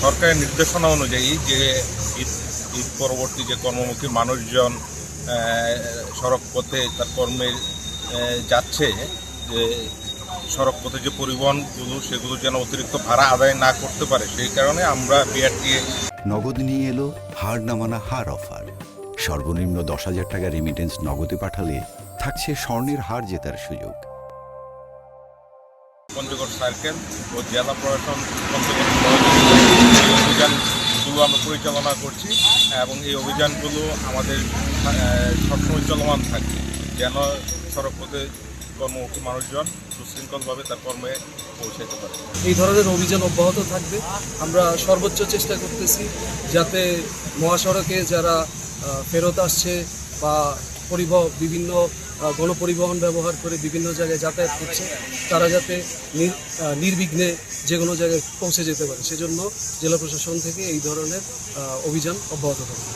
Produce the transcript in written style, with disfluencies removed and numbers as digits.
সরকারের নির্দেশনা অনুযায়ী যে ঈদ ঈদ পরবর্তী যে কর্মমুখী মানুষজন সড়ক পথে তার কর্মে যাচ্ছে, যে সড়ক পথে যে পরিবহনগুলো সেগুলো যেন অতিরিক্ত ভাড়া আদায় না করতে পারে, সেই কারণে আমরা বিআরটিএ নগদ নিয়ে এলো হার না মানা হার অফার। সর্বনিম্ন 10,000 টাকা রেমিটেন্স নগদে পাঠালে থাকছে স্বর্ণের হার জেতার সুযোগ। পঞ্চগড় সার্কেল ও জেলা প্রশাসন পঞ্চগড় অভিযানগুলো আমরা পরিচালনা করছি এবং এই অভিযানগুলো আমাদের সবসময় চলমান থাকবে, যেন সড়ক পথে কর্মমুখী মানুষজন সুশৃঙ্খলভাবে তার কর্মে পৌঁছাতে পারে। এই ধরনের অভিযান অব্যাহত থাকবে। আমরা সর্বোচ্চ চেষ্টা করতেছি যাতে মহাসড়কে যারা ফেরত আসছে বা বিভিন্ন গণপরিবহন ব্যবহার করে বিভিন্ন জায়গায় যাতায়াত করছে, তারা যাতে নির্বিঘ্নে যে কোনো জায়গায় পৌঁছে যেতে পারে, সেজন্য জেলা প্রশাসন থেকে এই ধরনের অভিযান অব্যাহত থাকবে।